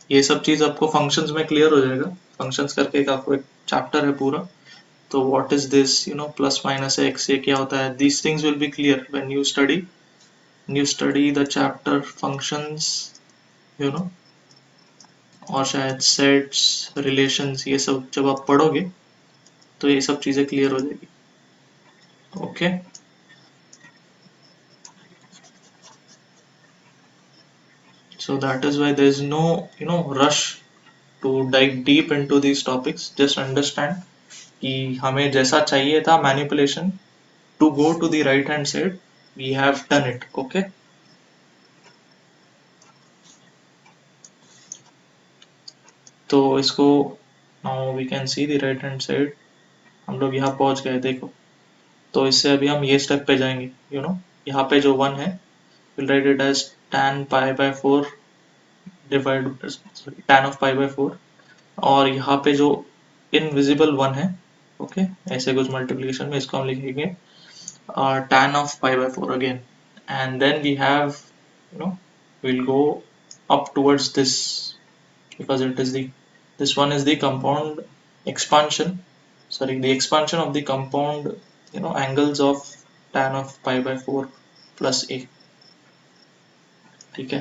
ये सब चीज आपको फंक्शंस में क्लियर हो जाएगा। फंक्शंस करके एक आपको एक चैप्टर है पूरा, तो what is this you know plus minus x, ये क्या होता है, these things will be clear when you study the chapter functions, you know, और शायद सेट्स रिलेशंस, ये सब जब आप पढ़ोगे तो ये सब चीजें क्लियर हो जाएगी। Okay, so that is why there is no you know rush to dive deep into these topics, just understand कि हमें जैसा चाहिए था manipulation to go to the right hand side, we have done it। okay, तो इसको now we can see the right hand side, हम लोग यहाँ पहुंच गए देखो। तो इससे अभी हम ये स्टेप पे जाएंगे, यू नो यहाँ पे जो 1 है we'll write it as tan pi by 4 divide tan of pi by 4, और यहाँ पे जो इनविजिबल 1 है, ओके, ऐसे कुछ मल्टीप्लिकेशन में इसको हम लिखेंगे tan of pi by 4 again, and then we have you know we'll go up towards this, because it is the this one is the compound expansion, sorry, the expansion of the compound you know angles of tan of pi by 4 plus a। ठीक है,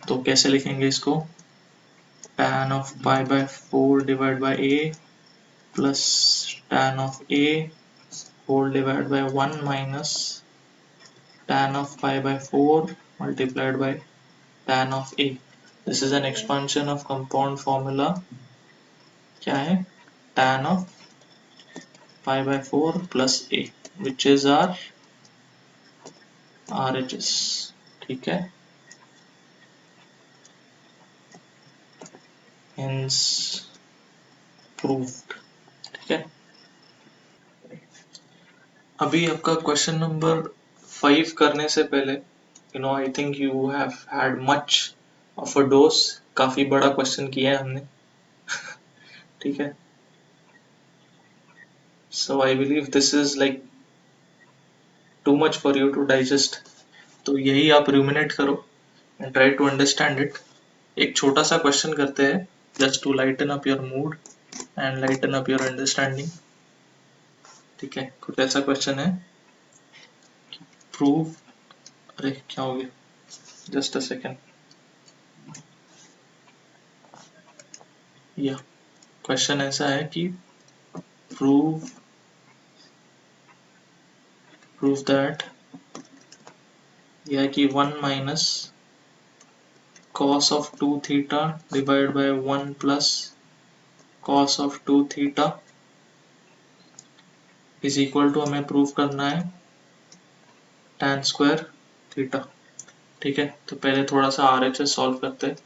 तो कैसे लिखेंगे इसको, tan of pi by 4 divided by a plus tan of a whole divided by 1 minus tan of pi by 4 multiplied by tan of a। This is an expansion of compound formula, क्या है, tan of pi by 4 plus a, which is our RHS। ठीक है, hence proved। ठीक है, अभी आपका question number 5 करने से पहले you know I think you have had much of a dose, काफी बड़ा क्वेश्चन किया है हमने। ठीक है, so I believe this is like too much for you to digest, तो यही आप रूमिनेट करो and try to understand it. एक छोटा सा क्वेश्चन करते हैं just to lighten up your mood and lighten up your understanding. ठीक है, कुछ ऐसा क्वेश्चन है, प्रूव, अरे क्या हो गया, जस्ट अ सेकेंड, या क्वेश्चन ऐसा है कि प्रूव दैट यह कि 1 minus cos of 2 theta divided by 1 plus cos of 2 theta is equal to, हमें प्रूव करना है tan square theta। ठीक है, तो पहले थोड़ा सा RHS सॉल्व करते हैं।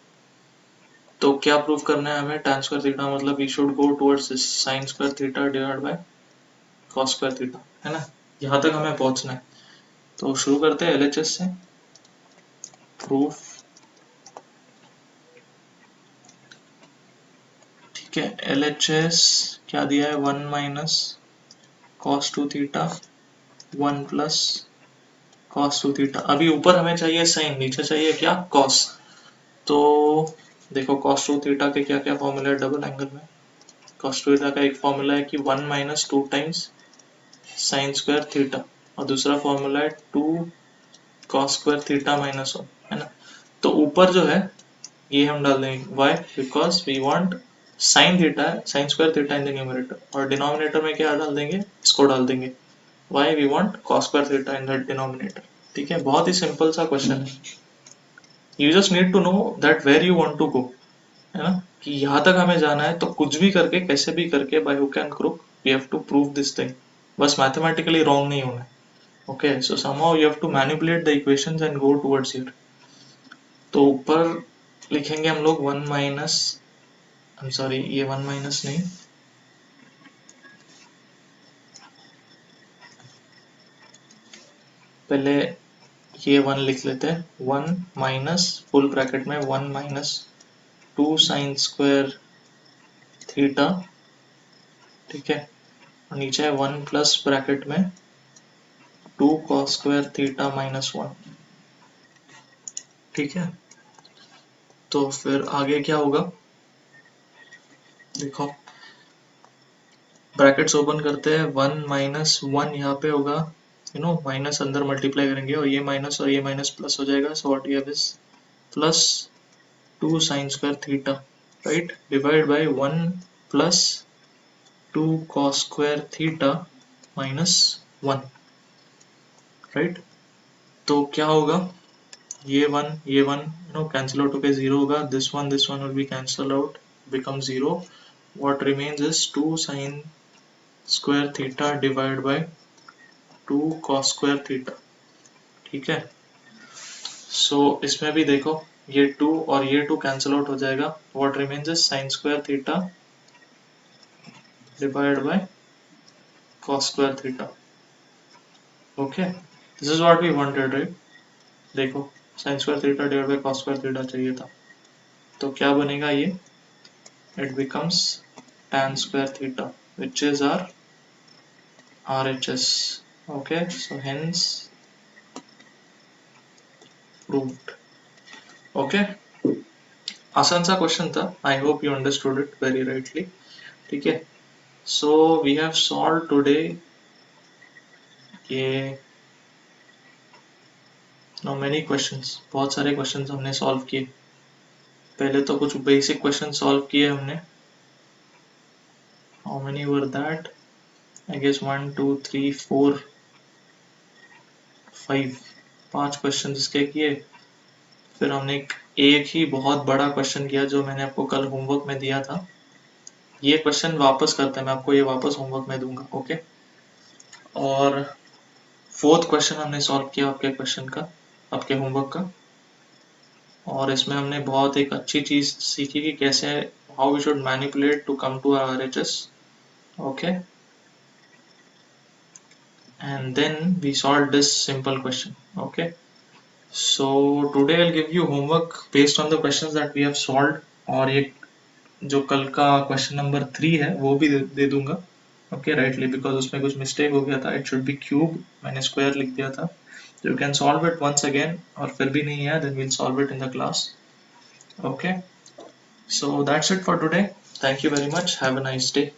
तो क्या प्रूव करना है हमें, tan square theta मतलब we should go towards this sin square theta divided by cos square theta, है ना। यहाँ तक हमें पहुंचना है। तो शुरू करते हैं LHS से। प्रूफ, ठीक है। LHS क्या दिया है, 1 minus cos 2 theta 1 plus cos 2 theta. अभी ऊपर हमें चाहिए साइन, नीचे चाहिए क्या, cos। तो देखो cos 2 थीटा के क्या क्या फॉर्मूला है डबल एंगल में। cos 2 थीटा का एक फॉर्मूला है कि 1 minus 2 times sine square theta, और दूसरा फॉर्मूला है 2 cos स्क्वायर थीटा माइनस 1, है ना। तो ऊपर जो है ये हम डाल देंगे, why, because we want sine theta, sine square theta in the numerator, और डिनोमिनेटर में क्या डाल देंगे, इसको डाल देंगे, why we want cos square theta in the denominator. ठीक है, बहुत ही सिंपल सा क्वेश्चन है। You just need to know that where you want to go, है ना, कि यहाँ तक हमें जाना है, तो कुछ भी करके, कैसे भी करके, by hook and crook we have to prove this thing. बस मैथमेटिकली रॉन्ग नहीं होना है। Okay, so somehow you have to manipulate the equations and go towards here। तो ऊपर लिखेंगे हम लोग 1 माइनस, आई एम सॉरी, ये 1 माइनस नहीं, पहले ये 1 लिख लेते हैं। 1 माइनस फुल ब्रैकेट में 1 माइनस 2 साइन स्क्वायर थीटा, ठीक है, और नीचे है 1 प्लस ब्रैकेट में 2 cos स्क्वायर थीटा माइनस 1। ठीक है, तो फिर आगे क्या होगा, देखो ब्रैकेट्स ओपन करते हैं। 1 माइनस 1 यहाँ पे होगा, यू नो, माइनस अंदर मल्टीप्लाई करेंगे और ये माइनस प्लस हो जाएगा। So what you have is plus 2 sign square theta, right, divide by 1 plus 2 cos square theta minus 1, right. तो क्या होगा, ये 1 यू नो कैंसिल आउट होके 0 होगा, this one will be cancel out, become 0। What remains is 2 sign square theta divide bye 2 cos square theta. ठीक है, सो इसमें भी देखो ये 2 और ये 2 कैंसिल आउट हो जाएगा। What remains is sine square theta divide by cos square theta. Okay, this is what we wanted, right. देखो sine square theta divide by cos square theta चाहिए था, तो क्या बनेगा ये, it becomes tan square theta, which is our RHS। okay, so hence proved। okay, आसान सा question था, I hope you understood it very rightly. ठीक है, so we have solve today ये नो मेनी क्वेश्चंस, बहुत सारे क्वेश्चंस हमने solve किए। पहले तो कुछ बेसिक क्वेश्चन सॉल्व किए हमने। How many were that, I guess 1 2 3 4 5, 5 question इसके किए। फिर हमने एक ही बहुत बड़ा क्वेश्चन किया जो मैंने आपको कल होमवर्क में दिया था। ये क्वेश्चन वापस करते हैं, मैं आपको ये वापस होमवर्क में दूंगा। ओके, और 4th क्वेश्चन हमने सॉल्व किया आपके क्वेश्चन का, आपके होमवर्क का। और इसमें हमने बहुत एक अच्छी चीज सीखी कि कैसे, how we should manipulate to come to our RHS। Okay, and then we solved this simple question। okay, so today I'll give you homework based on the questions that we have solved, और ये जो कल का question number 3 है वो भी दे दूंगा। Okay, rightly, because उसमें कुछ मिस्टेक हो गया था, इट शुड बी क्यूब, मैंने स्क्वायर लिख दिया था। You can solve it once again, और फिर भी नहीं है, then we'll solve it in the class. Okay, so that's it for today, thank you very much, have a nice day.